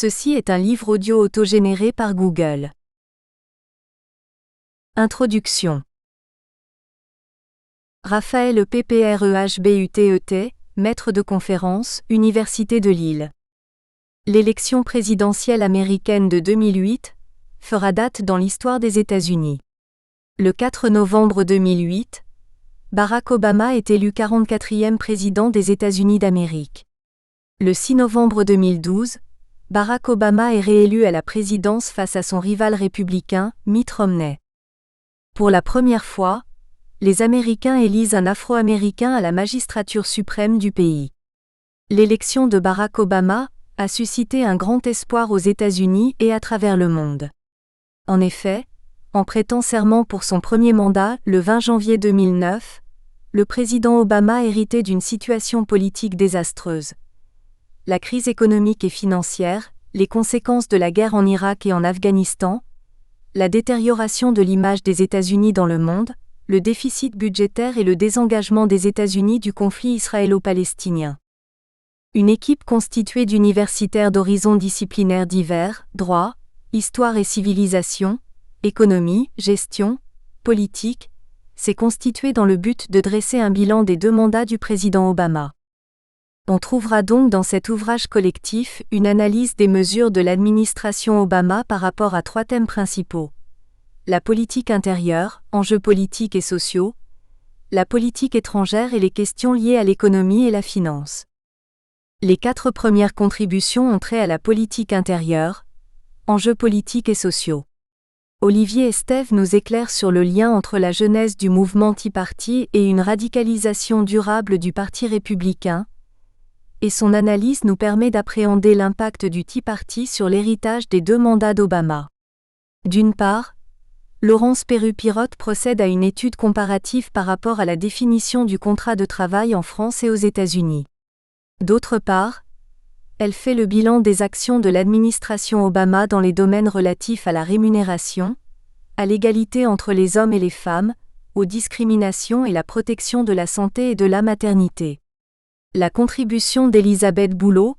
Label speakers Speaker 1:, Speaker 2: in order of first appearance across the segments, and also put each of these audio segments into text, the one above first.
Speaker 1: Ceci est un livre audio autogénéré par Google. Introduction. Raphaël Pprehbutet, maître de conférence, Université de Lille. L'élection présidentielle américaine de 2008 fera date dans l'histoire des États-Unis. Le 4 novembre 2008, Barack Obama est élu 44e président des États-Unis d'Amérique. Le 6 novembre 2012, Barack Obama est réélu à la présidence face à son rival républicain, Mitt Romney. Pour la première fois, les Américains élisent un Afro-Américain à la magistrature suprême du pays. L'élection de Barack Obama a suscité un grand espoir aux États-Unis et à travers le monde. En effet, en prêtant serment pour son premier mandat, le 20 janvier 2009, le président Obama héritait d'une situation politique désastreuse. La crise économique et financière, les conséquences de la guerre en Irak et en Afghanistan, la détérioration de l'image des États-Unis dans le monde, le déficit budgétaire et le désengagement des États-Unis du conflit israélo-palestinien. Une équipe constituée d'universitaires d'horizons disciplinaires divers, droit, histoire et civilisation, économie, gestion, politique, s'est constituée dans le but de dresser un bilan des 2 mandats du président Obama. On trouvera donc dans cet ouvrage collectif une analyse des mesures de l'administration Obama par rapport à 3 thèmes principaux. La politique intérieure, enjeux politiques et sociaux, la politique étrangère et les questions liées à l'économie et la finance. Les 4 premières contributions ont trait à la politique intérieure, enjeux politiques et sociaux. Olivier Estève nous éclaire sur le lien entre la genèse du mouvement Tea Party et une radicalisation durable du Parti républicain, et son analyse nous permet d'appréhender l'impact du Tea Party sur l'héritage des 2 mandats d'Obama. D'une part, Laurence Perru-Pirotte procède à une étude comparative par rapport à la définition du contrat de travail en France et aux États-Unis. D'autre part, elle fait le bilan des actions de l'administration Obama dans les domaines relatifs à la rémunération, à l'égalité entre les hommes et les femmes, aux discriminations et la protection de la santé et de la maternité. La contribution d'Elisabeth Boulot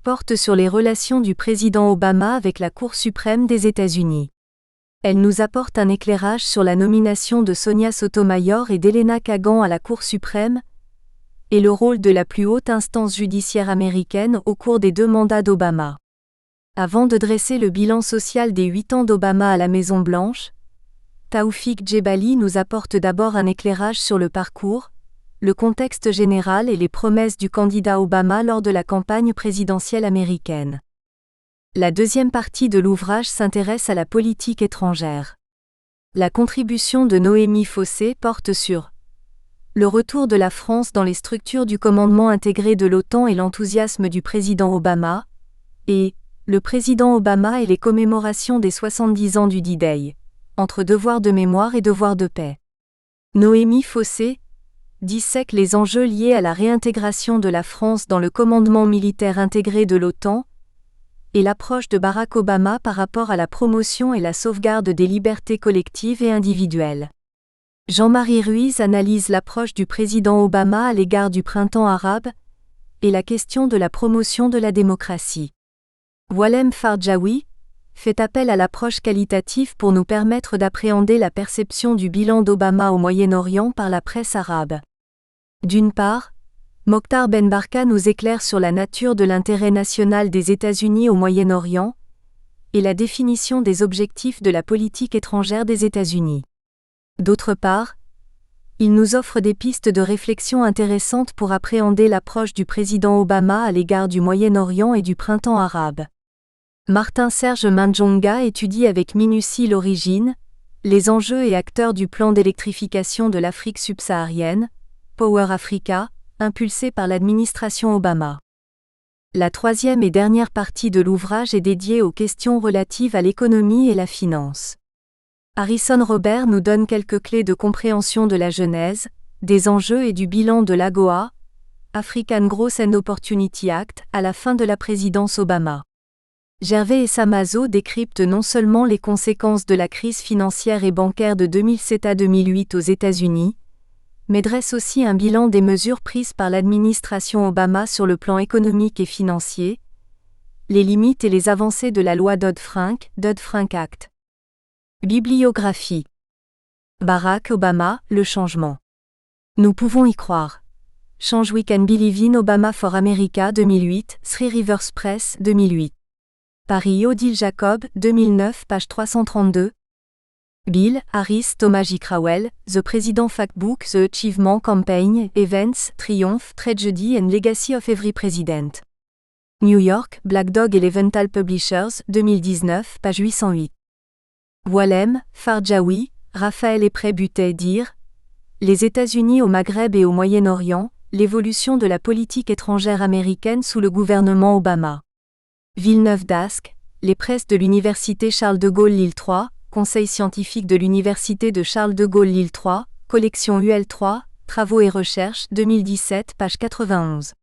Speaker 1: porte sur les relations du président Obama avec la Cour suprême des États-Unis. Elle nous apporte un éclairage sur la nomination de Sonia Sotomayor et d'Elena Kagan à la Cour suprême, et le rôle de la plus haute instance judiciaire américaine au cours des 2 mandats d'Obama. Avant de dresser le bilan social des 8 ans d'Obama à la Maison-Blanche, Taoufik Djebali nous apporte d'abord un éclairage sur le parcours, le contexte général et les promesses du candidat Obama lors de la campagne présidentielle américaine. La deuxième partie de l'ouvrage s'intéresse à la politique étrangère. La contribution de Noémie Fossé porte sur le retour de la France dans les structures du commandement intégré de l'OTAN et l'enthousiasme du président Obama, et le président Obama et les commémorations des 70 ans du D-Day, entre devoir de mémoire et devoir de paix. Noémie Fossé dissèque les enjeux liés à la réintégration de la France dans le commandement militaire intégré de l'OTAN et l'approche de Barack Obama par rapport à la promotion et la sauvegarde des libertés collectives et individuelles. Jean-Marie Ruiz analyse l'approche du président Obama à l'égard du printemps arabe et la question de la promotion de la démocratie. Walem Farjawi fait appel à l'approche qualitative pour nous permettre d'appréhender la perception du bilan d'Obama au Moyen-Orient par la presse arabe. D'une part, Mokhtar Benbarka nous éclaire sur la nature de l'intérêt national des États-Unis au Moyen-Orient et la définition des objectifs de la politique étrangère des États-Unis. D'autre part, il nous offre des pistes de réflexion intéressantes pour appréhender l'approche du président Obama à l'égard du Moyen-Orient et du printemps arabe. Martin-Serge Manjonga étudie avec minutie l'origine, les enjeux et acteurs du plan d'électrification de l'Afrique subsaharienne, Power Africa, impulsé par l'administration Obama. La troisième et dernière partie de l'ouvrage est dédiée aux questions relatives à l'économie et la finance. Harrison Robert nous donne quelques clés de compréhension de la genèse, des enjeux et du bilan de l'AGOA, African Growth and Opportunity Act, à la fin de la présidence Obama. Gervais Essamazo décrypte non seulement les conséquences de la crise financière et bancaire de 2007 à 2008 aux États-Unis, mais dresse aussi un bilan des mesures prises par l'administration Obama sur le plan économique et financier, les limites et les avancées de la loi Dodd-Frank, Dodd-Frank Act. Bibliographie. Barack Obama, le changement. Nous pouvons y croire. Change We Can Believe in Obama for America 2008, Three Rivers Press 2008. Paris Odile Jacob, 2009, page 332. Bill, Harris, Thomas J. Crowell, The President Factbook, The Achievement Campaign, Events, Triumph, Tragedy and Legacy of Every President. New York, Black Dog et Leventhal Publishers, 2019, page 808. Wallem, Farjawi, Raphaël Eprey-Butet dire « Les États-Unis au Maghreb et au Moyen-Orient, l'évolution de la politique étrangère américaine sous le gouvernement Obama. » Villeneuve d'Ascq, Les presses de l'Université Charles de Gaulle Lille 3, Conseil scientifique de l'Université de Charles de Gaulle Lille 3, Collection UL3, Travaux et recherches, 2017, page 91.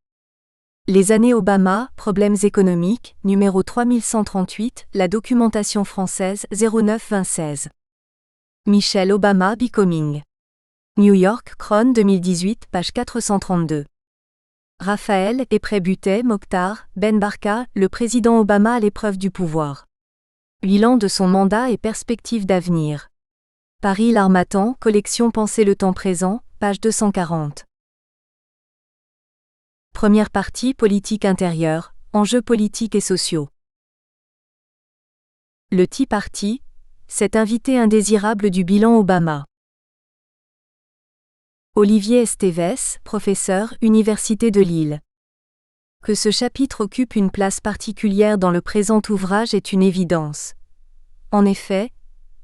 Speaker 1: Les années Obama, Problèmes économiques, numéro 3138, La documentation française, 09-2016. Michelle Obama Becoming. New York, Cron 2018, page 432. Raphaël Eprey-Butet Mokhtar, Ben Barka, le président Obama à l'épreuve du pouvoir. Bilan de son mandat et perspectives d'avenir. Paris L'Harmattan, collection Penser le temps présent, page 240. Première partie politique intérieure, enjeux politiques et sociaux. Le Tea Party, cet invité indésirable du bilan Obama. Olivier Esteves, professeur, Université de Lille. Que ce chapitre occupe une place particulière dans le présent ouvrage est une évidence. En effet,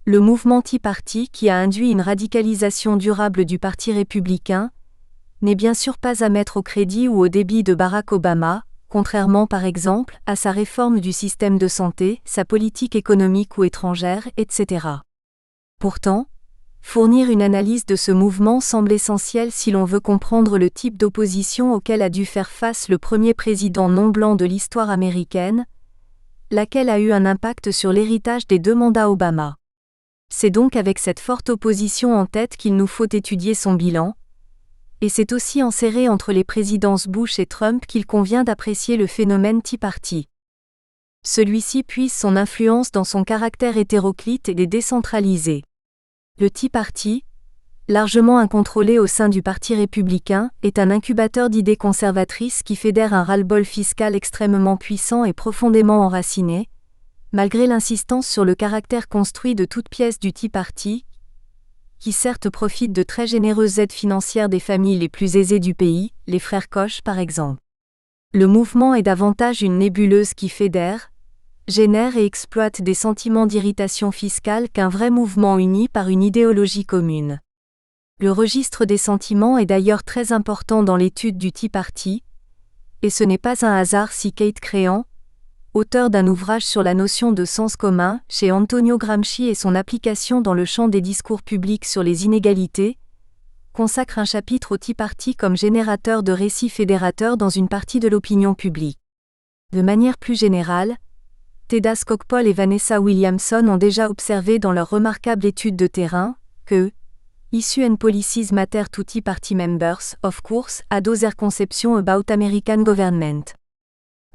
Speaker 1: le mouvement Tea Party qui a induit une radicalisation durable du Parti républicain n'est bien sûr pas à mettre au crédit ou au débit de Barack Obama, contrairement par exemple à sa réforme du système de santé, sa politique économique ou étrangère, etc. Pourtant, fournir une analyse de ce mouvement semble essentiel si l'on veut comprendre le type d'opposition auquel a dû faire face le premier président non-blanc de l'histoire américaine, laquelle a eu un impact sur l'héritage des 2 mandats Obama. C'est donc avec cette forte opposition en tête qu'il nous faut étudier son bilan, et c'est aussi enserré entre les présidences Bush et Trump qu'il convient d'apprécier le phénomène Tea Party. Celui-ci puise son influence dans son caractère hétéroclite et décentralisé. Le Tea Party, largement incontrôlé au sein du Parti républicain, est un incubateur d'idées conservatrices qui fédère un ras-le-bol fiscal extrêmement puissant et profondément enraciné, malgré l'insistance sur le caractère construit de toutes pièces du Tea Party, qui certes profite de très généreuses aides financières des familles les plus aisées du pays, les frères Koch par exemple. Le mouvement est davantage une nébuleuse qui fédère, génère et exploite des sentiments d'irritation fiscale qu'un vrai mouvement uni par une idéologie commune. Le registre des sentiments est d'ailleurs très important dans l'étude du Tea Party, et ce n'est pas un hasard si Kate Crehan, auteur d'un ouvrage sur la notion de sens commun, chez Antonio Gramsci et son application dans le champ des discours publics sur les inégalités, consacre un chapitre au Tea Party comme générateur de récits fédérateurs dans une partie de l'opinion publique. De manière plus générale, Teda Skocpol et Vanessa Williamson ont déjà observé dans leur remarquable étude de terrain que Issue and Policies Matter to Tea Party Members, of course, had their conception about American government.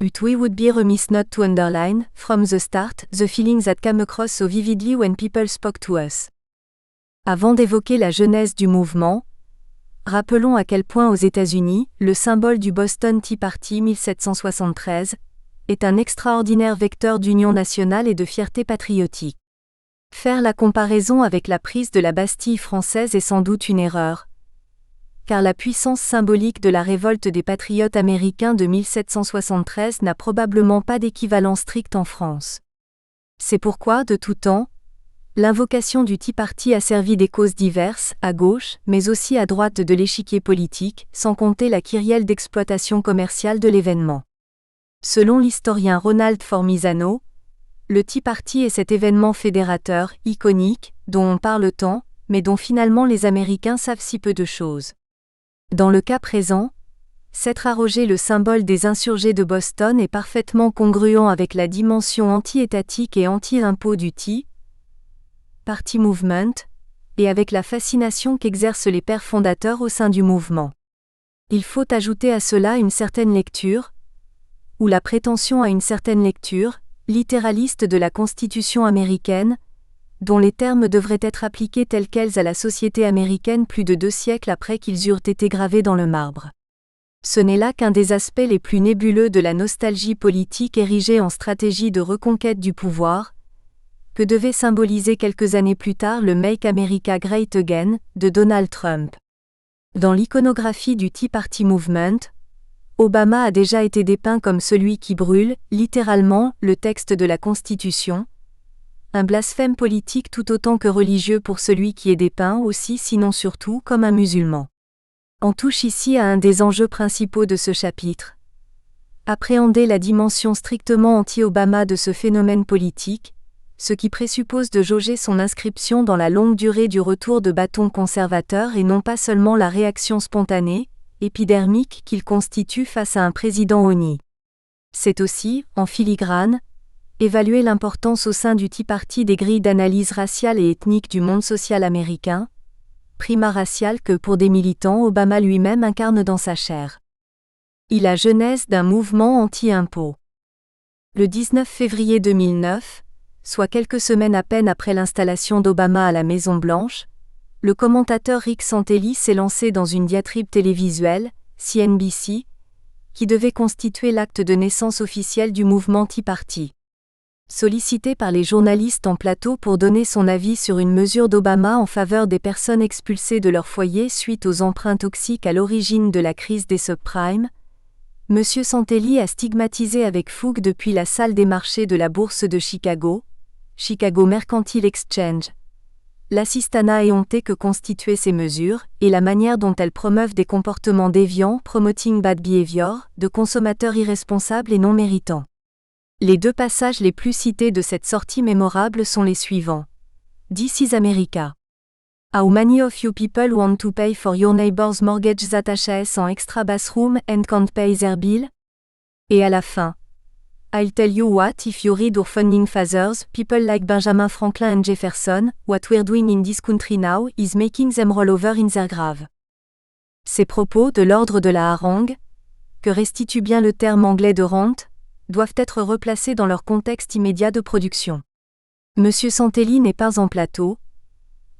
Speaker 1: But we would be remiss not to underline, from the start, the feeling that came across so vividly when people spoke to us. Avant d'évoquer la genèse du mouvement, rappelons à quel point aux États-Unis, le symbole du Boston Tea Party 1773 est un extraordinaire vecteur d'union nationale et de fierté patriotique. Faire la comparaison avec la prise de la Bastille française est sans doute une erreur, car la puissance symbolique de la révolte des patriotes américains de 1773 n'a probablement pas d'équivalent strict en France. C'est pourquoi, de tout temps, l'invocation du Tea Party a servi des causes diverses, à gauche, mais aussi à droite de l'échiquier politique, sans compter la kyrielle d'exploitation commerciale de l'événement. Selon l'historien Ronald Formizano, le Tea Party est cet événement fédérateur, iconique, dont on parle tant, mais dont finalement les Américains savent si peu de choses. Dans le cas présent, s'être arrogé le symbole des insurgés de Boston est parfaitement congruent avec la dimension anti-étatique et anti-impôt du Tea Party Movement, et avec la fascination qu'exercent les pères fondateurs au sein du mouvement. Il faut ajouter à cela une certaine lecture, ou la prétention à une certaine lecture, littéraliste de la Constitution américaine, dont les termes devraient être appliqués tels quels à la société américaine plus de 2 siècles après qu'ils eurent été gravés dans le marbre. Ce n'est là qu'un des aspects les plus nébuleux de la nostalgie politique érigée en stratégie de reconquête du pouvoir, que devait symboliser quelques années plus tard le Make America Great Again de Donald Trump. Dans l'iconographie du Tea Party Movement, Obama a déjà été dépeint comme celui qui brûle, littéralement, le texte de la Constitution, un blasphème politique tout autant que religieux pour celui qui est dépeint aussi sinon surtout comme un musulman. On touche ici à un des enjeux principaux de ce chapitre. Appréhender la dimension strictement anti-Obama de ce phénomène politique, ce qui présuppose de jauger son inscription dans la longue durée du retour de bâton conservateur et non pas seulement la réaction spontanée, épidermique qu'il constitue face à un président honni. C'est aussi, en filigrane, évaluer l'importance au sein du Tea Party des grilles d'analyse raciale et ethnique du monde social américain, primat racial que pour des militants Obama lui-même incarne dans sa chair. Il a genèse d'un mouvement anti-impôt. Le 19 février 2009, soit quelques semaines à peine après l'installation d'Obama à la Maison-Blanche, le commentateur Rick Santelli s'est lancé dans une diatribe télévisuelle, CNBC, qui devait constituer l'acte de naissance officiel du mouvement Tea Party. Sollicité par les journalistes en plateau pour donner son avis sur une mesure d'Obama en faveur des personnes expulsées de leur foyer suite aux emprunts toxiques à l'origine de la crise des subprimes, M. Santelli a stigmatisé avec fougue depuis la salle des marchés de la bourse de Chicago, Chicago Mercantile Exchange, l'assistanat éhonté que constituaient ces mesures et la manière dont elles promeuvent des comportements déviants, promoting bad behavior, de consommateurs irresponsables et non méritants. Les 2 passages les plus cités de cette sortie mémorable sont les suivants. This is America. How many of you people want to pay for your neighbor's mortgage that HAS en extra bathroom and can't pay their bill? Et à la fin. I'll tell you what, if you read our founding fathers, people like Benjamin Franklin and Jefferson, what we're doing in this country now is making them roll over in their grave. Ces propos de l'ordre de la harangue, que restitue bien le terme anglais de rente, doivent être replacés dans leur contexte immédiat de production. M. Santelli n'est pas en plateau.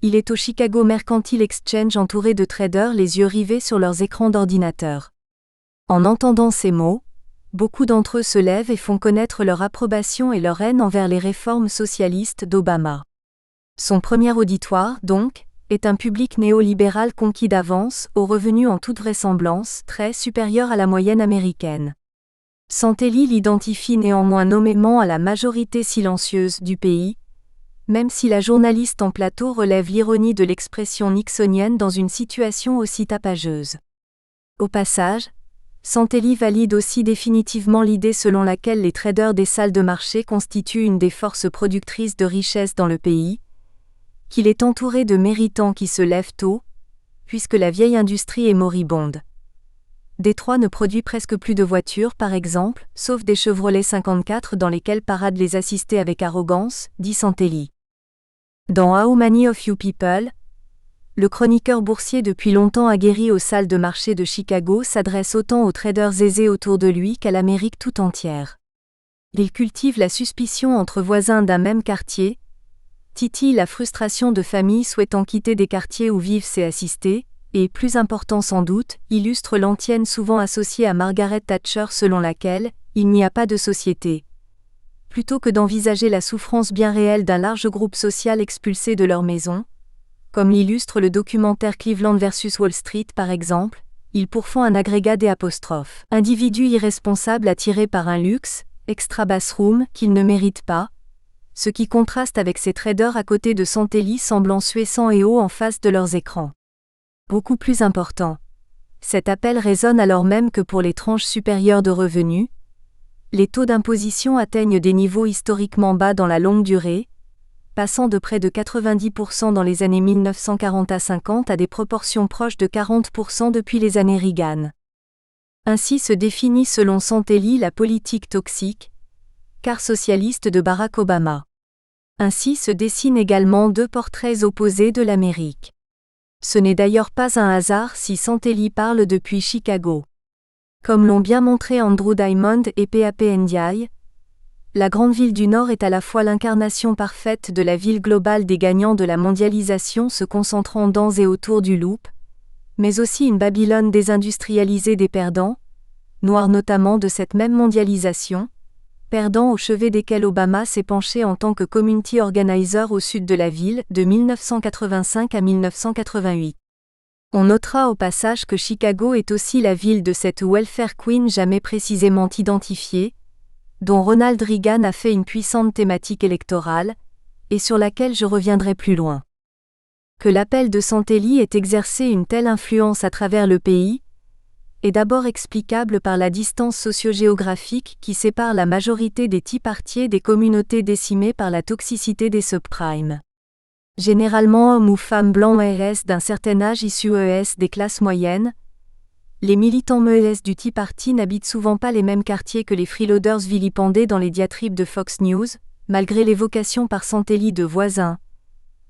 Speaker 1: Il est au Chicago Mercantile Exchange entouré de traders les yeux rivés sur leurs écrans d'ordinateur. En entendant ces mots, beaucoup d'entre eux se lèvent et font connaître leur approbation et leur haine envers les réformes socialistes d'Obama. Son premier auditoire, donc, est un public néolibéral conquis d'avance, aux revenus en toute vraisemblance très supérieurs à la moyenne américaine. Santelli l'identifie néanmoins nommément à la majorité silencieuse du pays, même si la journaliste en plateau relève l'ironie de l'expression nixonienne dans une situation aussi tapageuse. Au passage, Santelli valide aussi définitivement l'idée selon laquelle les traders des salles de marché constituent une des forces productrices de richesse dans le pays, qu'il est entouré de méritants qui se lèvent tôt, puisque la vieille industrie est moribonde. Détroit ne produit presque plus de voitures par exemple, sauf des Chevrolet 54 dans lesquelles paradent les assistés avec arrogance, dit Santelli. Dans How Many of You People, le chroniqueur boursier depuis longtemps aguerri aux salles de marché de Chicago s'adresse autant aux traders aisés autour de lui qu'à l'Amérique tout entière. Il cultive la suspicion entre voisins d'un même quartier, titille la frustration de familles souhaitant quitter des quartiers où vivent ses assistés, et, plus important sans doute, illustre l'antienne souvent associée à Margaret Thatcher selon laquelle « il n'y a pas de société ». Plutôt que d'envisager la souffrance bien réelle d'un large groupe social expulsé de leur maison, comme l'illustre le documentaire Cleveland vs Wall Street par exemple, ils pourfont un agrégat des apostrophes. Individus irresponsables attirés par un luxe, extra bathroom, qu'ils ne méritent pas, ce qui contraste avec ces traders à côté de Santelli semblant suer sang et eau en face de leurs écrans. Beaucoup plus important. Cet appel résonne alors même que pour les tranches supérieures de revenus, les taux d'imposition atteignent des niveaux historiquement bas dans la longue durée, passant de près de 90% dans les années 1940 à 50 à des proportions proches de 40% depuis les années Reagan. Ainsi se définit selon Santelli la politique toxique, car socialiste de Barack Obama. Ainsi se dessinent également 2 portraits opposés de l'Amérique. Ce n'est d'ailleurs pas un hasard si Santelli parle depuis Chicago. Comme l'ont bien montré Andrew Diamond et PAP Ndiaye, la grande ville du Nord est à la fois l'incarnation parfaite de la ville globale des gagnants de la mondialisation se concentrant dans et autour du Loop, mais aussi une Babylone désindustrialisée des perdants, noirs notamment de cette même mondialisation, perdants au chevet desquels Obama s'est penché en tant que community organizer au sud de la ville de 1985 à 1988. On notera au passage que Chicago est aussi la ville de cette welfare queen jamais précisément identifiée, dont Ronald Reagan a fait une puissante thématique électorale, et sur laquelle je reviendrai plus loin. Que l'appel de Santelli ait exercé une telle influence à travers le pays, est d'abord explicable par la distance socio-géographique qui sépare la majorité des Tea Partiers des communautés décimées par la toxicité des subprimes. Généralement hommes ou femmes blancs ES d'un certain âge issus ES des classes moyennes, les militants MES du Tea Party n'habitent souvent pas les mêmes quartiers que les freeloaders vilipendés dans les diatribes de Fox News, malgré l'évocation par Santelli de voisins.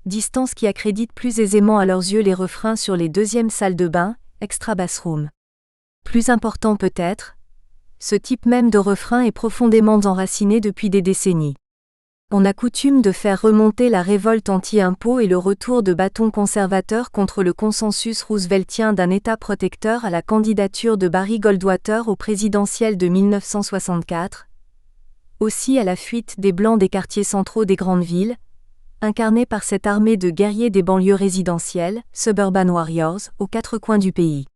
Speaker 1: Distance qui accrédite plus aisément à leurs yeux les refrains sur les deuxièmes salles de bain, extra bathroom. Plus important peut-être, ce type même de refrain est profondément enraciné depuis des décennies. On a coutume de faire remonter la révolte anti-impôt et le retour de bâtons conservateurs contre le consensus rooseveltien d'un État protecteur à la candidature de Barry Goldwater au présidentiel de 1964, aussi à la fuite des Blancs des quartiers centraux des grandes villes, incarnée par cette armée de guerriers des banlieues résidentielles, Suburban Warriors, aux quatre coins du pays.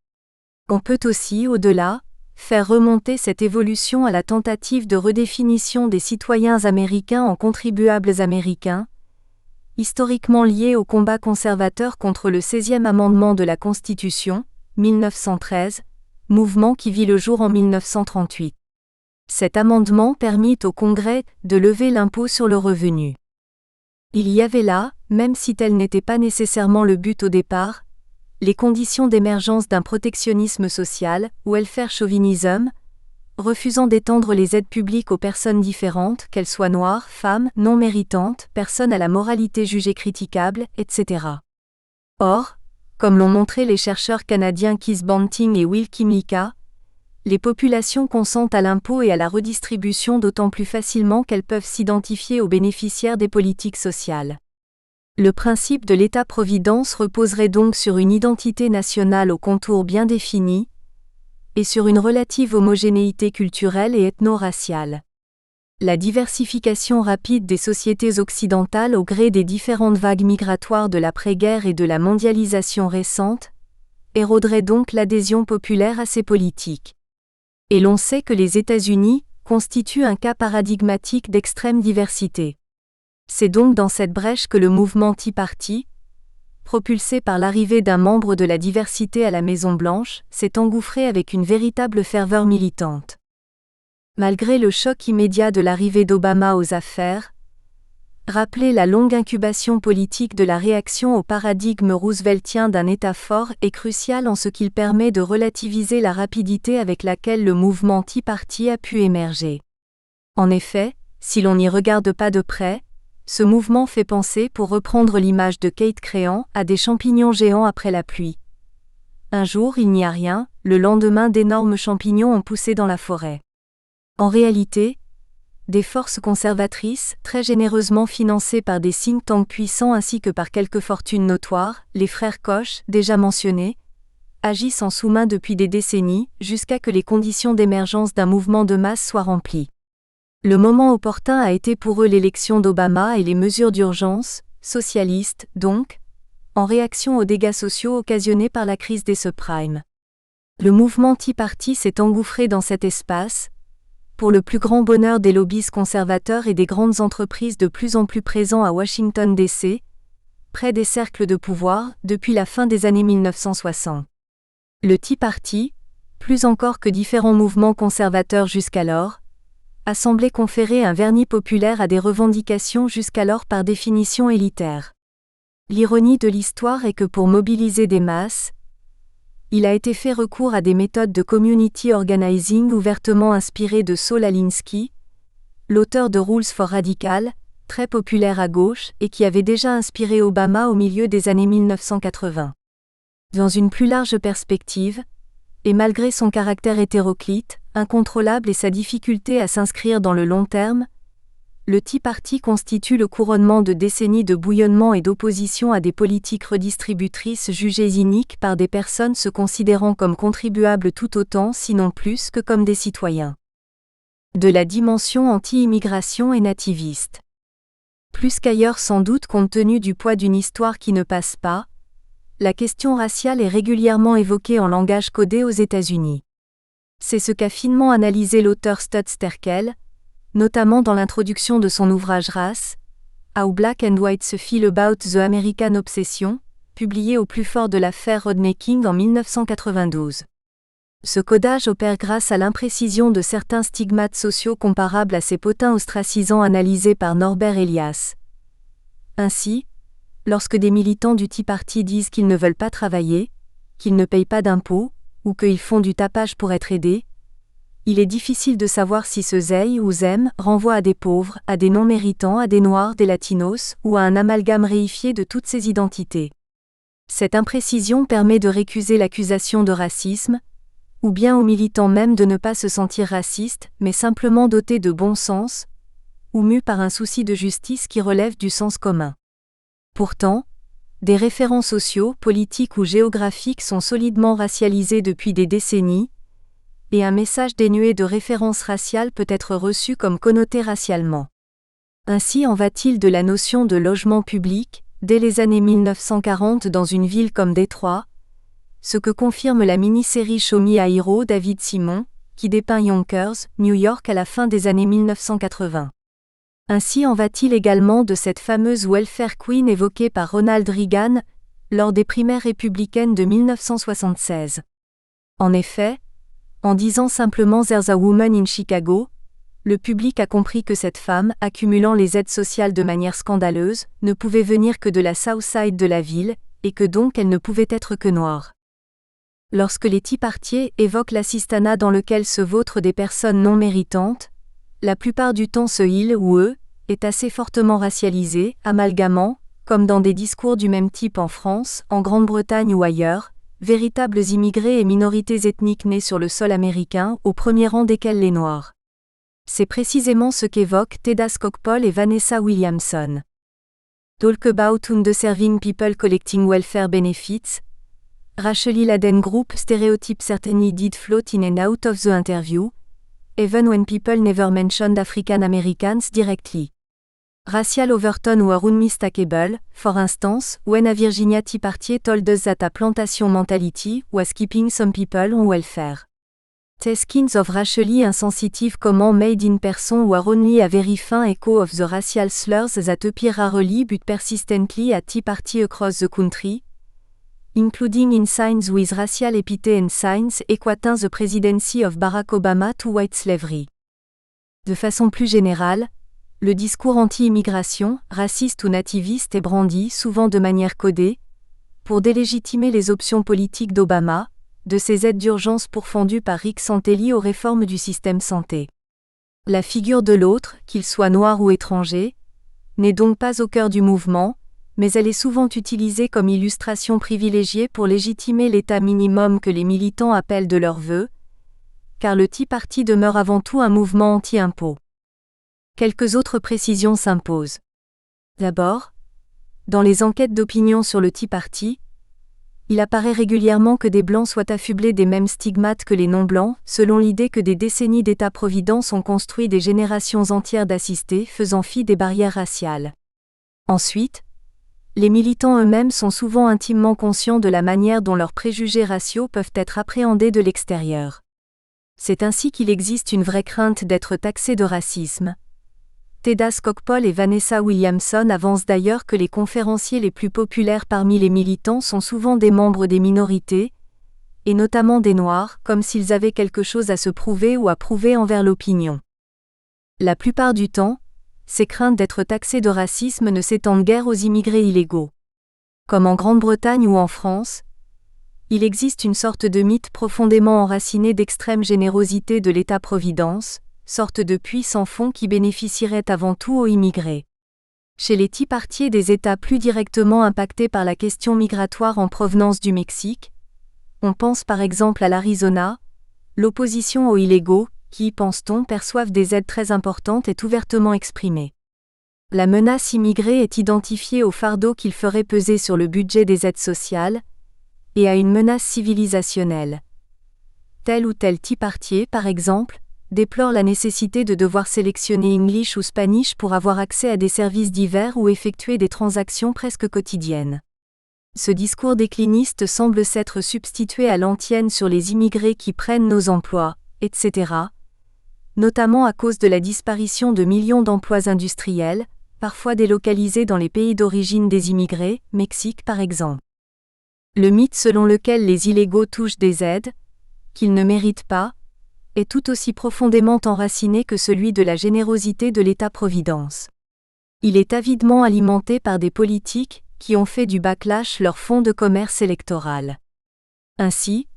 Speaker 1: On peut aussi, au-delà, faire remonter cette évolution à la tentative de redéfinition des citoyens américains en contribuables américains, historiquement liée au combat conservateur contre le 16e amendement de la Constitution, 1913, mouvement qui vit le jour en 1938. Cet amendement permit au Congrès de lever l'impôt sur le revenu. Il y avait là, même si tel n'était pas nécessairement le but au départ, les conditions d'émergence d'un protectionnisme social, welfare chauvinisme, refusant d'étendre les aides publiques aux personnes différentes, qu'elles soient noires, femmes, non méritantes, personnes à la moralité jugée critiquable, etc. Or, comme l'ont montré les chercheurs canadiens Keith Banting et Will Kimlicka, les populations consentent à l'impôt et à la redistribution d'autant plus facilement qu'elles peuvent s'identifier aux bénéficiaires des politiques sociales. Le principe de l'État-providence reposerait donc sur une identité nationale aux contours bien définis, et sur une relative homogénéité culturelle et ethno-raciale. La diversification rapide des sociétés occidentales au gré des différentes vagues migratoires de l'après-guerre et de la mondialisation récente, éroderait donc l'adhésion populaire à ces politiques. Et l'on sait que les États-Unis constituent un cas paradigmatique d'extrême diversité. C'est donc dans cette brèche que le mouvement Tea Party, propulsé par l'arrivée d'un membre de la diversité à la Maison-Blanche, s'est engouffré avec une véritable ferveur militante. Malgré le choc immédiat de l'arrivée d'Obama aux affaires, rappeler la longue incubation politique de la réaction au paradigme rooseveltien d'un État fort est crucial en ce qu'il permet de relativiser la rapidité avec laquelle le mouvement Tea Party a pu émerger. En effet, si l'on n'y regarde pas de près, ce mouvement fait penser, pour reprendre l'image de Kate Créan, à des champignons géants après la pluie. Un jour il n'y a rien, le lendemain d'énormes champignons ont poussé dans la forêt. En réalité, des forces conservatrices, très généreusement financées par des think tanks puissants ainsi que par quelques fortunes notoires, les frères Koch, déjà mentionnés, agissent en sous-main depuis des décennies, jusqu'à que les conditions d'émergence d'un mouvement de masse soient remplies. Le moment opportun a été pour eux l'élection d'Obama et les mesures d'urgence, socialistes donc, en réaction aux dégâts sociaux occasionnés par la crise des subprimes. Le mouvement Tea Party s'est engouffré dans cet espace, pour le plus grand bonheur des lobbies conservateurs et des grandes entreprises de plus en plus présents à Washington D.C., près des cercles de pouvoir, depuis la fin des années 1960. Le Tea Party, plus encore que différents mouvements conservateurs jusqu'alors, a semblé conférer un vernis populaire à des revendications jusqu'alors par définition élitaires. L'ironie de l'histoire est que pour mobiliser des masses, il a été fait recours à des méthodes de community organizing ouvertement inspirées de Saul Alinsky, l'auteur de Rules for Radical, très populaire à gauche et qui avait déjà inspiré Obama au milieu des années 1980. Dans une plus large perspective, Et malgré son caractère hétéroclite, incontrôlable et sa difficulté à s'inscrire dans le long terme, le Tea Party constitue le couronnement de décennies de bouillonnement et d'opposition à des politiques redistributrices jugées iniques par des personnes se considérant comme contribuables tout autant sinon plus que comme des citoyens. De la dimension anti-immigration et nativiste. Plus qu'ailleurs sans doute compte tenu du poids d'une histoire qui ne passe pas, la question raciale est régulièrement évoquée en langage codé aux États-Unis. C'est ce qu'a finement analysé l'auteur Studs Terkel, notamment dans l'introduction de son ouvrage Race, How Black and White se Feel About the American Obsession, publié au plus fort de l'affaire Rodney King en 1992. Ce codage opère grâce à l'imprécision de certains stigmates sociaux comparables à ces potins ostracisants analysés par Norbert Elias. Ainsi, lorsque des militants du Tea Party disent qu'ils ne veulent pas travailler, qu'ils ne payent pas d'impôts, ou qu'ils font du tapage pour être aidés, il est difficile de savoir si ce ZEI ou ZEM renvoie à des pauvres, à des non-méritants, à des noirs, des latinos, ou à un amalgame réifié de toutes ces identités. Cette imprécision permet de récuser l'accusation de racisme, ou bien aux militants même de ne pas se sentir racistes, mais simplement dotés de bon sens, ou mus par un souci de justice qui relève du sens commun. Pourtant, des référents sociaux, politiques ou géographiques sont solidement racialisés depuis des décennies, et un message dénué de référence raciale peut être reçu comme connoté racialement. Ainsi en va-t-il de la notion de logement public, dès les années 1940 dans une ville comme Détroit, ce que confirme la mini-série Show Me a Hero David Simon, qui dépeint Yonkers, New York à la fin des années 1980. Ainsi en va-t-il également de cette fameuse welfare queen évoquée par Ronald Reagan lors des primaires républicaines de 1976. En effet, en disant simplement There's a woman in Chicago, le public a compris que cette femme, accumulant les aides sociales de manière scandaleuse, ne pouvait venir que de la South Side de la ville, et que donc elle ne pouvait être que noire. Lorsque les Tea Partiers évoquent l'assistanat dans lequel se vautrent des personnes non méritantes, la plupart du temps ce il ou eux est assez fortement racialisé, amalgamant, comme dans des discours du même type en France, en Grande-Bretagne ou ailleurs, véritables immigrés et minorités ethniques nées sur le sol américain, au premier rang desquels les Noirs. C'est précisément ce qu'évoquent Theda Skocpol et Vanessa Williamson. Talk about underserving people collecting welfare benefits. Rachel Laden Group stereotype certainly did float in and out of the interview, even when people never mentioned African Americans directly. Racial Overton were unmistakable, for instance, when a Virginia Tea Party told us that a plantation mentality was keeping some people on welfare. The skins of racially insensitive comment made in person were only a very faint echo of the racial slurs that appear rarely but persistently at Tea Party across the country, including in signs with racial epithets and signs equating the presidency of Barack Obama to white slavery. De façon plus générale, le discours anti-immigration, raciste ou nativiste est brandi, souvent de manière codée, pour délégitimer les options politiques d'Obama, de ses aides d'urgence pourfendues par Rick Santelli aux réformes du système santé. La figure de l'autre, qu'il soit noir ou étranger, n'est donc pas au cœur du mouvement, mais elle est souvent utilisée comme illustration privilégiée pour légitimer l'état minimum que les militants appellent de leur vœu, car le Tea Party demeure avant tout un mouvement anti-impôt. Quelques autres précisions s'imposent. D'abord, dans les enquêtes d'opinion sur le Tea Party, il apparaît régulièrement que des Blancs soient affublés des mêmes stigmates que les non-Blancs, selon l'idée que des décennies d'État-providence ont construit des générations entières d'assistés faisant fi des barrières raciales. Ensuite, les militants eux-mêmes sont souvent intimement conscients de la manière dont leurs préjugés raciaux peuvent être appréhendés de l'extérieur. C'est ainsi qu'il existe une vraie crainte d'être taxés de racisme. Theda Skocpol et Vanessa Williamson avancent d'ailleurs que les conférenciers les plus populaires parmi les militants sont souvent des membres des minorités, et notamment des Noirs, comme s'ils avaient quelque chose à se prouver ou à prouver envers l'opinion. La plupart du temps, ces craintes d'être taxés de racisme ne s'étendent guère aux immigrés illégaux. Comme en Grande-Bretagne ou en France, il existe une sorte de mythe profondément enraciné d'extrême générosité de l'État-providence, sorte de puits sans fond qui bénéficierait avant tout aux immigrés. Chez les Tea Partiers des États plus directement impactés par la question migratoire en provenance du Mexique, On pense par exemple à l'Arizona. L'opposition aux illégaux, qui, pense-t-on, perçoivent des aides très importantes, est ouvertement exprimée. La menace immigrée est identifiée au fardeau qu'il ferait peser sur le budget des aides sociales, et à une menace civilisationnelle. Tel ou tel Tea Party, par exemple, déplore la nécessité de devoir sélectionner English ou Spanish pour avoir accès à des services divers ou effectuer des transactions presque quotidiennes. Ce discours décliniste semble s'être substitué à l'antienne sur les immigrés qui prennent nos emplois, etc., notamment à cause de la disparition de millions d'emplois industriels, parfois délocalisés dans les pays d'origine des immigrés, Mexique par exemple. Le mythe selon lequel les illégaux touchent des aides, qu'ils ne méritent pas, est tout aussi profondément enraciné que celui de la générosité de l'État-providence. Il est avidement alimenté par des politiques qui ont fait du backlash leur fonds de commerce électoral. Ainsi,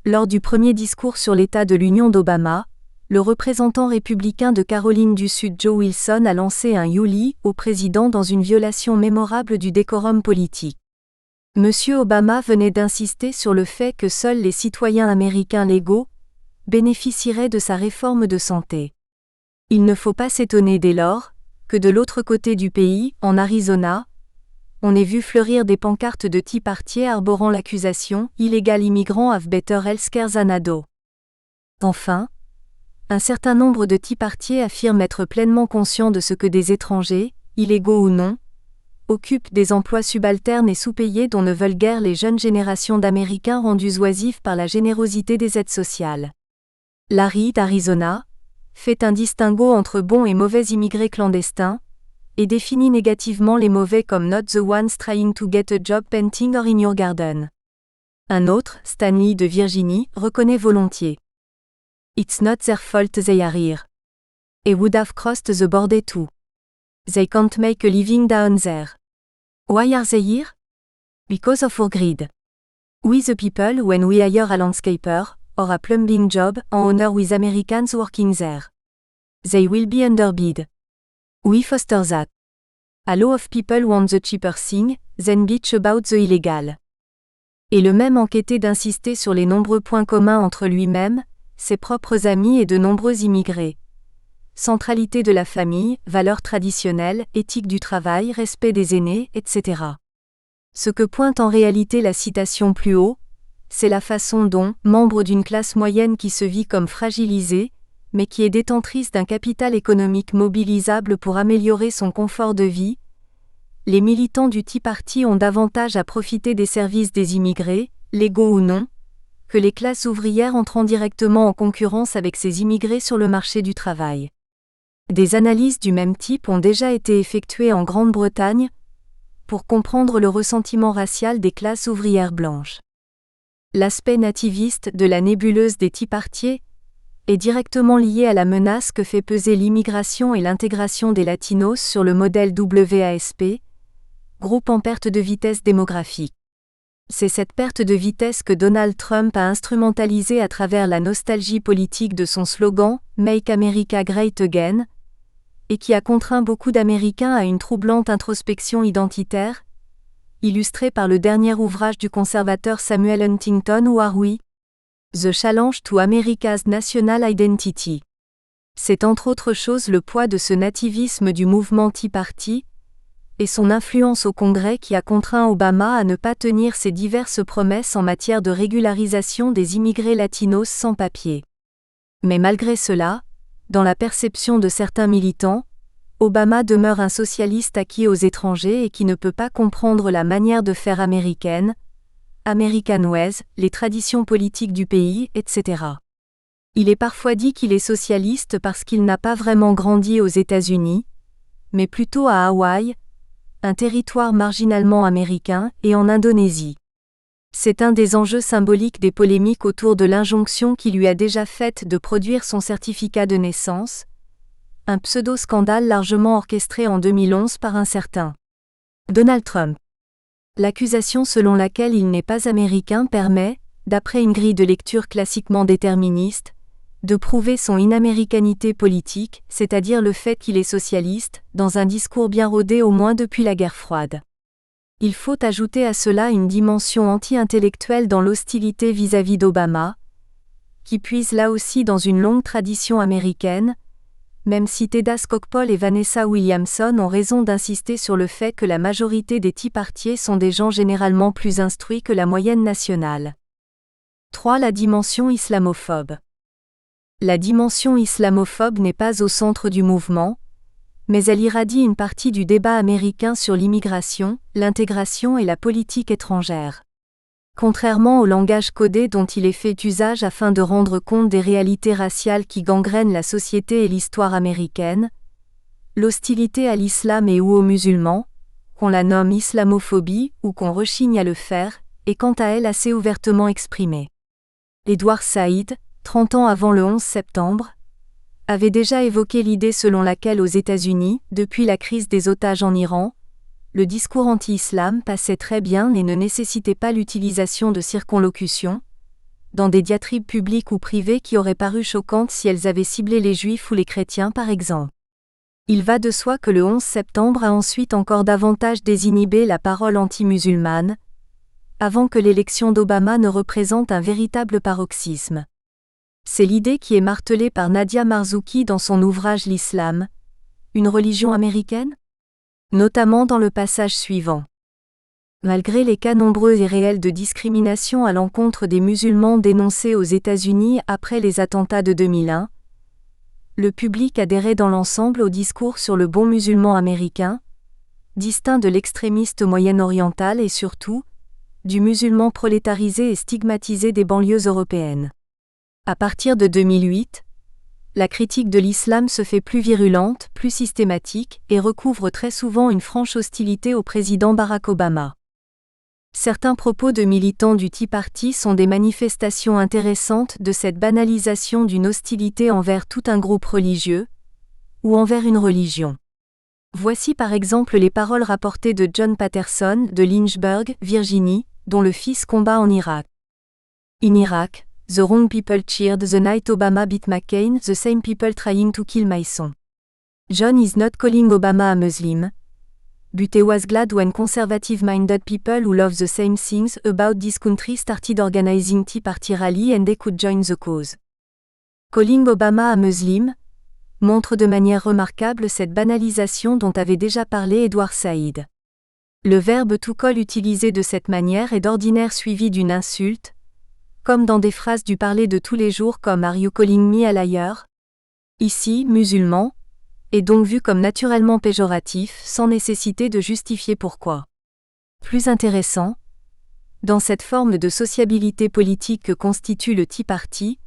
Speaker 1: lors du premier discours sur l'état de l'Union d'Obama, le représentant républicain de Caroline du Sud Joe Wilson a lancé un youli au président dans une violation mémorable du décorum politique. Monsieur Obama venait d'insister sur le fait que seuls les citoyens américains légaux bénéficieraient de sa réforme de santé. Il ne faut pas s'étonner dès lors que de l'autre côté du pays, en Arizona, on ait vu fleurir des pancartes de Tea Party arborant l'accusation « Illegal immigrants have better healthcare than ado ». Enfin, un certain nombre de Tea Party affirment être pleinement conscients de ce que des étrangers, illégaux ou non, occupent des emplois subalternes et sous-payés dont ne veulent guère les jeunes générations d'Américains rendus oisifs par la générosité des aides sociales. Larry, d'Arizona, fait un distinguo entre bons et mauvais immigrés clandestins, et définit négativement les mauvais comme not the ones trying to get a job painting or in your garden. Un autre, Stanley de Virginie, reconnaît volontiers. It's not their fault they are here. They would have crossed the border too. They can't make a living down there. Why are they here? Because of our greed. We the people when we hire a landscaper, or a plumbing job, en honor with Americans working there. They will be underbid. We foster that. A lot of people want the cheaper thing, then bitch about the illegal. Et le même enquêté d'insister sur les nombreux points communs entre lui-même, ses propres amis et de nombreux immigrés. Centralité de la famille, valeurs traditionnelles, éthique du travail, respect des aînés, etc. Ce que pointe en réalité la citation plus haut, c'est la façon dont, membre d'une classe moyenne qui se vit comme fragilisée, mais qui est détentrice d'un capital économique mobilisable pour améliorer son confort de vie, les militants du Tea Party ont davantage à profiter des services des immigrés, légaux ou non, que les classes ouvrières entrant directement en concurrence avec ces immigrés sur le marché du travail. Des analyses du même type ont déjà été effectuées en Grande-Bretagne pour comprendre le ressentiment racial des classes ouvrières blanches. L'aspect nativiste de la nébuleuse des Tea Party est directement lié à la menace que fait peser l'immigration et l'intégration des Latinos sur le modèle WASP, groupe en perte de vitesse démographique. C'est cette perte de vitesse que Donald Trump a instrumentalisée à travers la nostalgie politique de son slogan « Make America Great Again » et qui a contraint beaucoup d'Américains à une troublante introspection identitaire, illustrée par le dernier ouvrage du conservateur Samuel Huntington Who Are We? The Challenge to America's National Identity. C'est entre autres choses le poids de ce nativisme du mouvement Tea Party et son influence au Congrès qui a contraint Obama à ne pas tenir ses diverses promesses en matière de régularisation des immigrés latinos sans papier. Mais malgré cela, dans la perception de certains militants, Obama demeure un socialiste acquis aux étrangers et qui ne peut pas comprendre la manière de faire américaine, américanoise, les traditions politiques du pays, etc. Il est parfois dit qu'il est socialiste parce qu'il n'a pas vraiment grandi aux États-Unis, mais plutôt à Hawaï, un territoire marginalement américain, et en Indonésie. C'est un des enjeux symboliques des polémiques autour de l'injonction qui lui a déjà faite de produire son certificat de naissance, un pseudo-scandale largement orchestré en 2011 par un certain Donald Trump. L'accusation selon laquelle il n'est pas américain permet, d'après une grille de lecture classiquement déterministe, de prouver son inaméricanité politique, c'est-à-dire le fait qu'il est socialiste, dans un discours bien rodé au moins depuis la guerre froide. Il faut ajouter à cela une dimension anti-intellectuelle dans l'hostilité vis-à-vis d'Obama, qui puise là aussi dans une longue tradition américaine, même si Theda Skocpol et Vanessa Williamson ont raison d'insister sur le fait que la majorité des Tea Partiers sont des gens généralement plus instruits que la moyenne nationale. 3. La dimension islamophobe. La dimension islamophobe n'est pas au centre du mouvement, mais elle irradie une partie du débat américain sur l'immigration, l'intégration et la politique étrangère. Contrairement au langage codé dont il est fait usage afin de rendre compte des réalités raciales qui gangrènent la société et l'histoire américaine, l'hostilité à l'islam et ou aux musulmans, qu'on la nomme islamophobie ou qu'on rechigne à le faire, est quant à elle assez ouvertement exprimée. Edward Said, 30 ans avant le 11 septembre, avait déjà évoqué l'idée selon laquelle aux États-Unis, depuis la crise des otages en Iran, le discours anti-islam passait très bien et ne nécessitait pas l'utilisation de circonlocutions, dans des diatribes publiques ou privées qui auraient paru choquantes si elles avaient ciblé les juifs ou les chrétiens par exemple. Il va de soi que le 11 septembre a ensuite encore davantage désinhibé la parole anti-musulmane, avant que l'élection d'Obama ne représente un véritable paroxysme. C'est l'idée qui est martelée par Nadia Marzouki dans son ouvrage L'Islam, une religion américaine ? Notamment dans le passage suivant. Malgré les cas nombreux et réels de discrimination à l'encontre des musulmans dénoncés aux États-Unis après les attentats de 2001, le public adhérait dans l'ensemble au discours sur le bon musulman américain, distinct de l'extrémiste moyen-oriental et surtout, du musulman prolétarisé et stigmatisé des banlieues européennes. À partir de 2008, la critique de l'islam se fait plus virulente, plus systématique, et recouvre très souvent une franche hostilité au président Barack Obama. Certains propos de militants du Tea Party sont des manifestations intéressantes de cette banalisation d'une hostilité envers tout un groupe religieux, ou envers une religion. Voici par exemple les paroles rapportées de John Patterson de Lynchburg, Virginie, dont le fils combat en Irak. In Iraq, the wrong people cheered the night Obama beat McCain, the same people trying to kill my son. John is not calling Obama a Muslim, but he was glad when conservative-minded people who love the same things about this country started organizing Tea Party rally and they could join the cause. Calling Obama a Muslim montre de manière remarquable cette banalisation dont avait déjà parlé Edward Said. Le verbe to call utilisé de cette manière est d'ordinaire suivi d'une insulte, comme dans des phrases du parler de tous les jours comme « Are you calling me a liar ?» Ici, musulman, est donc vu comme naturellement péjoratif, sans nécessité de justifier pourquoi. Plus intéressant, dans cette forme de sociabilité politique que constitue le Tea Party,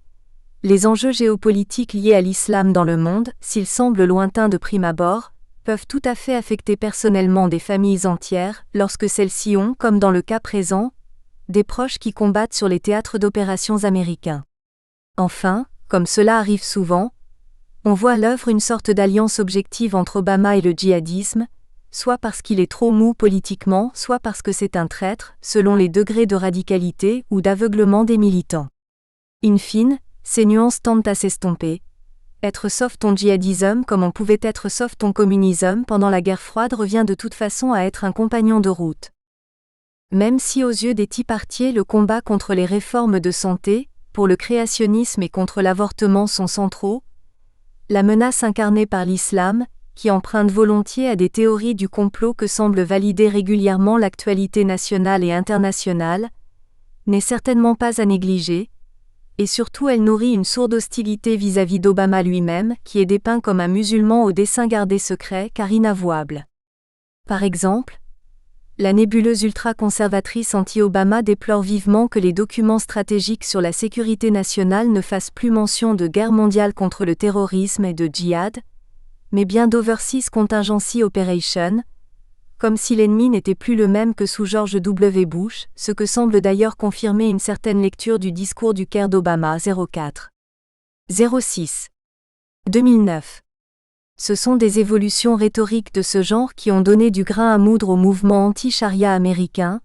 Speaker 1: les enjeux géopolitiques liés à l'islam dans le monde, s'ils semblent lointains de prime abord, peuvent tout à fait affecter personnellement des familles entières, lorsque celles-ci ont, comme dans le cas présent, des proches qui combattent sur les théâtres d'opérations américains. Enfin, comme cela arrive souvent, on voit à l'œuvre une sorte d'alliance objective entre Obama et le djihadisme, soit parce qu'il est trop mou politiquement, soit parce que c'est un traître, selon les degrés de radicalité ou d'aveuglement des militants. In fine, ces nuances tendent à s'estomper. Être sauf ton djihadisme comme on pouvait être sauf ton communisme pendant la guerre froide revient de toute façon à être un compagnon de route. Même si aux yeux des Tea Partiers le combat contre les réformes de santé, pour le créationnisme et contre l'avortement sont centraux, la menace incarnée par l'islam, qui emprunte volontiers à des théories du complot que semble valider régulièrement l'actualité nationale et internationale, n'est certainement pas à négliger, et surtout elle nourrit une sourde hostilité vis-à-vis d'Obama lui-même, qui est dépeint comme un musulman au dessein gardé secret car inavouable. Par exemple, la nébuleuse ultra-conservatrice anti-Obama déplore vivement que les documents stratégiques sur la sécurité nationale ne fassent plus mention de guerre mondiale contre le terrorisme et de djihad, mais bien d'Overseas Contingency Operation, comme si l'ennemi n'était plus le même que sous George W. Bush, ce que semble d'ailleurs confirmer une certaine lecture du discours du Caire d'Obama 04. 06. 2009. Ce sont des évolutions rhétoriques de ce genre qui ont donné du grain à moudre au mouvement anti-charia américain,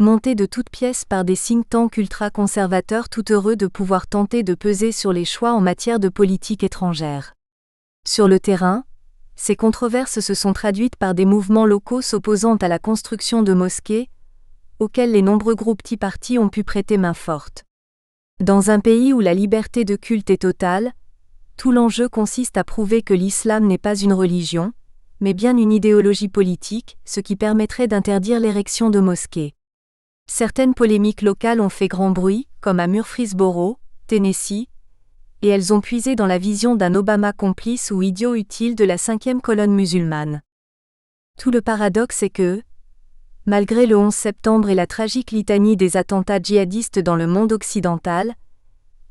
Speaker 1: monté de toutes pièces par des think tanks ultra-conservateurs tout heureux de pouvoir tenter de peser sur les choix en matière de politique étrangère. Sur le terrain, Ces controverses se sont traduites par des mouvements locaux s'opposant à la construction de mosquées, auxquels les nombreux groupes Tea Party ont pu prêter main forte. Dans un pays où la liberté de culte est totale, tout l'enjeu consiste à prouver que l'islam n'est pas une religion, mais bien une idéologie politique, ce qui permettrait d'interdire l'érection de mosquées. Certaines polémiques locales ont fait grand bruit, comme à Murfreesboro, Tennessee, et elles ont puisé dans la vision d'un Obama complice ou idiot utile de la 5e colonne musulmane. Tout le paradoxe est que, malgré le 11 septembre et la tragique litanie des attentats djihadistes dans le monde occidental,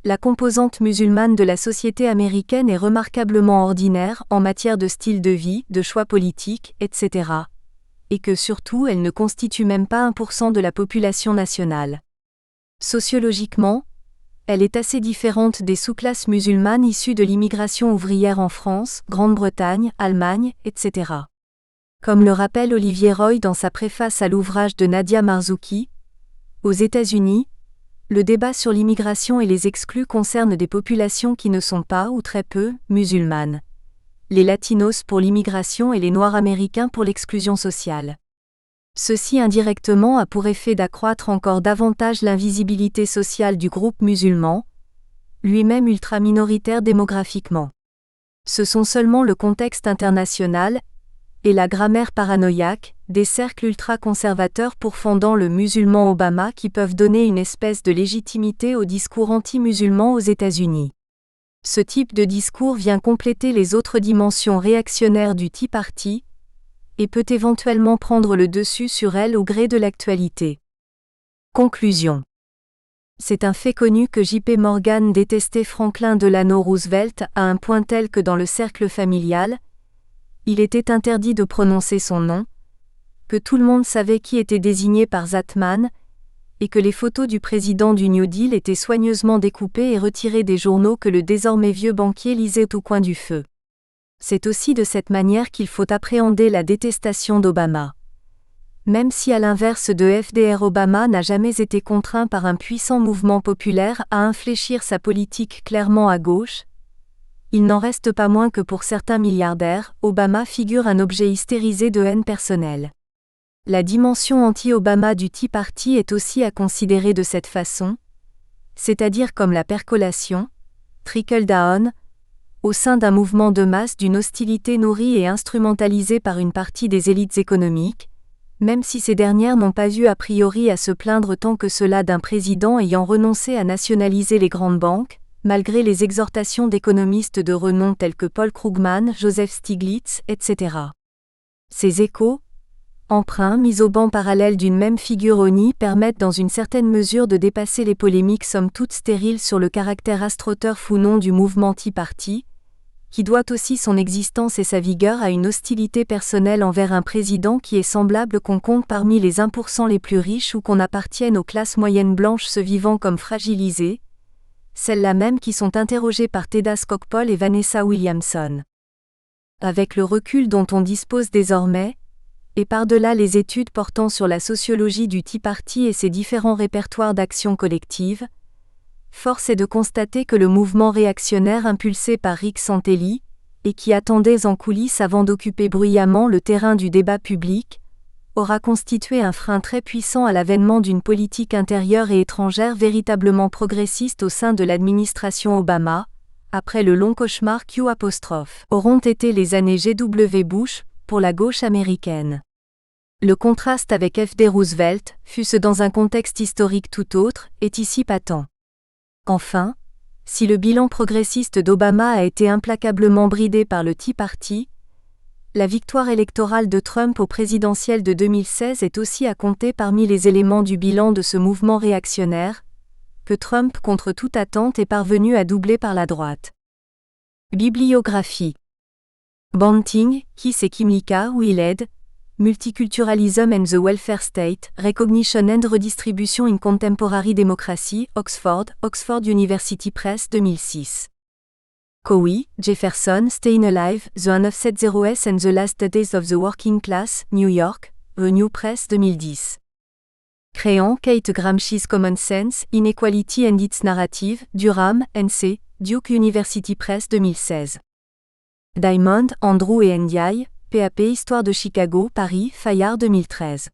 Speaker 1: la composante musulmane de la société américaine est remarquablement ordinaire en matière de style de vie, de choix politiques, etc. Et que surtout elle ne constitue même pas 1% de la population nationale. Sociologiquement, elle est assez différente des sous-classes musulmanes issues de l'immigration ouvrière en France, Grande-Bretagne, Allemagne, etc. Comme le rappelle Olivier Roy dans sa préface à l'ouvrage de Nadia Marzouki, aux États-Unis, le débat sur l'immigration et les exclus concerne des populations qui ne sont pas, ou très peu, musulmanes. Les latinos pour l'immigration et les noirs américains pour l'exclusion sociale. Ceci indirectement a pour effet d'accroître encore davantage l'invisibilité sociale du groupe musulman, lui-même ultra-minoritaire démographiquement. Ce sont seulement le contexte international et la grammaire paranoïaque des cercles ultra-conservateurs pourfendant le musulman Obama qui peuvent donner une espèce de légitimité au discours anti-musulman aux États-Unis. Ce type de discours vient compléter les autres dimensions réactionnaires du Tea Party, et peut éventuellement prendre le dessus sur elle au gré de l'actualité. Conclusion. C'est un fait connu que J.P. Morgan détestait Franklin Delano Roosevelt à un point tel que dans le cercle familial, il était interdit de prononcer son nom, que tout le monde savait qui était désigné par Zatman, et que les photos du président du New Deal étaient soigneusement découpées et retirées des journaux que le désormais vieux banquier lisait au coin du feu. C'est aussi de cette manière qu'il faut appréhender la détestation d'Obama. Même si à l'inverse de FDR, Obama n'a jamais été contraint par un puissant mouvement populaire à infléchir sa politique clairement à gauche, il n'en reste pas moins que pour certains milliardaires, Obama figure un objet hystérisé de haine personnelle. La dimension anti-Obama du Tea Party est aussi à considérer de cette façon, c'est-à-dire comme la percolation, trickle-down, au sein d'un mouvement de masse d'une hostilité nourrie et instrumentalisée par une partie des élites économiques, même si ces dernières n'ont pas eu a priori à se plaindre tant que cela d'un président ayant renoncé à nationaliser les grandes banques, malgré les exhortations d'économistes de renom tels que Paul Krugman, Joseph Stiglitz, etc. Ces échos, emprunts mis au banc parallèle d'une même figure ONI permettent dans une certaine mesure de dépasser les polémiques somme toute stériles sur le caractère astroturf ou non du mouvement Tea Party, qui doit aussi son existence et sa vigueur à une hostilité personnelle envers un président qui est semblable qu'on compte parmi les 1% les plus riches ou qu'on appartienne aux classes moyennes blanches se vivant comme fragilisées, celles-là même qui sont interrogées par Teda Skocpol et Vanessa Williamson. Avec le recul dont on dispose désormais, et par-delà les études portant sur la sociologie du Tea Party et ses différents répertoires d'action collective, force est de constater que le mouvement réactionnaire impulsé par Rick Santelli, et qui attendait en coulisses avant d'occuper bruyamment le terrain du débat public, aura constitué un frein très puissant à l'avènement d'une politique intérieure et étrangère véritablement progressiste au sein de l'administration Obama, après le long cauchemar Q', auront été les années G.W. Bush, pour la gauche américaine. Le contraste avec F.D. Roosevelt, fût-ce dans un contexte historique tout autre, est ici patent. Enfin, si le bilan progressiste d'Obama a été implacablement bridé par le Tea Party, la victoire électorale de Trump au présidentiel de 2016 est aussi à compter parmi les éléments du bilan de ce mouvement réactionnaire, que Trump contre toute attente est parvenu à doubler par la droite. Bibliographie. Banting, Kiss et Kimlicka, Will ed. Multiculturalism and the Welfare State, Recognition and Redistribution in Contemporary Democracy, Oxford, Oxford University Press 2006. Cowie, Jefferson, Staying Alive, The 1970s and the Last Days of the Working Class, New York, The New Press 2010. Créant, Kate Gramsci's Common Sense, Inequality and its Narrative, Durham, NC, Duke University Press 2016. Diamond, Andrew et Ndiaye, PAP Histoire de Chicago, Paris, Fayard 2013.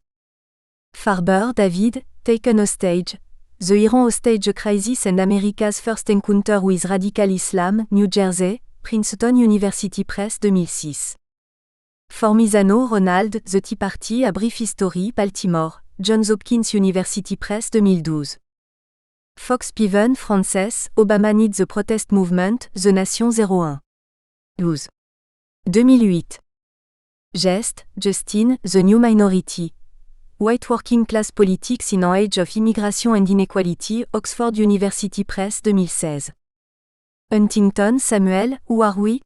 Speaker 1: Farber, David, Taken Hostage, The Iran Hostage Crisis and America's First Encounter with Radical Islam, New Jersey, Princeton University Press 2006. Formizano, Ronald, The Tea Party, A Brief History, Baltimore, Johns Hopkins University Press 2012. Fox Piven, Frances, Obama Needs the Protest Movement, The Nation 01. 12. 2008. Gest, Justin, The New Minority. White Working Class Politics in an Age of Immigration and Inequality, Oxford University Press 2016. Huntington, Samuel, Who Are We?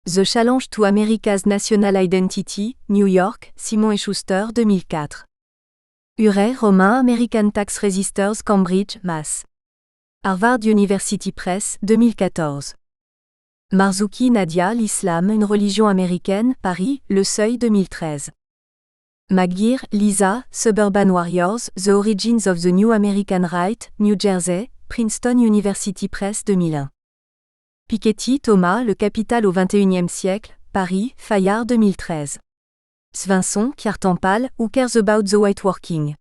Speaker 1: The Challenge to America's National Identity, New York, Simon & Schuster 2004. Hurey, Romain, American Tax Resisters, Cambridge, Mass. Harvard University Press 2014. Marzouki, Nadia, L'Islam, une religion américaine, Paris, Le Seuil 2013. McGeer, Lisa, Suburban Warriors, The Origins of the New American Right, New Jersey, Princeton University Press 2001. Piketty, Thomas, Le Capital au XXIe siècle, Paris, Fayard 2013. Svensson, Kjartampal, Who Cares About the White Working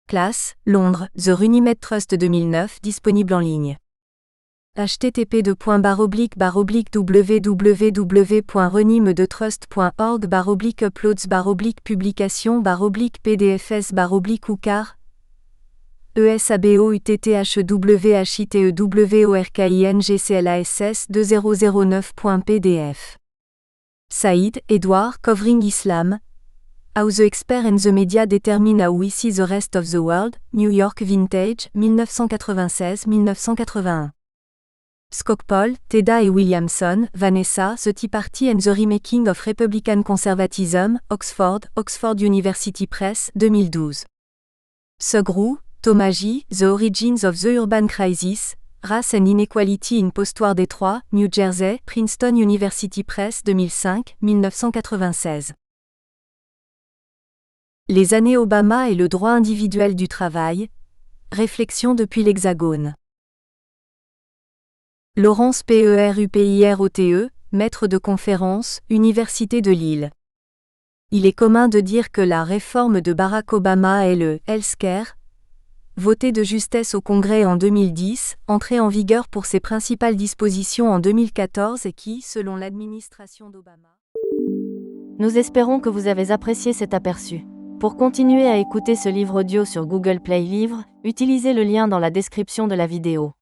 Speaker 1: Class, Londres, The Runnymede Trust 2009, disponible en ligne. http://www.runime-trust.org/uploads/publication/pdfs/oucar ESABOUTTHWORKINGCLASS2009.pdf. Saïd, Edouard, Covering Islam. How the Expert and the Media Determine How We See the Rest of the World, New York Vintage, 1996-1981. Skocpol, Teda et Williamson, Vanessa, The Tea Party and the Remaking of Republican Conservatism, Oxford, Oxford University Press, 2012. Sugrue, Thomas J., The Origins of the Urban Crisis, Race and Inequality in Post-War Detroit, New Jersey, Princeton University Press 2005, 1996. Les années Obama et le droit individuel du travail. Réflexion depuis l'Hexagone. Laurence Perupirote, maître de conférence, Université de Lille. Il est commun de dire que la réforme de Barack Obama est le « healthcare », voté de justesse au Congrès en 2010, entré en vigueur pour ses principales dispositions en 2014 et qui, selon l'administration d'Obama.
Speaker 2: Nous espérons que vous avez apprécié cet aperçu. Pour continuer à écouter ce livre audio sur Google Play Livres, utilisez le lien dans la description de la vidéo.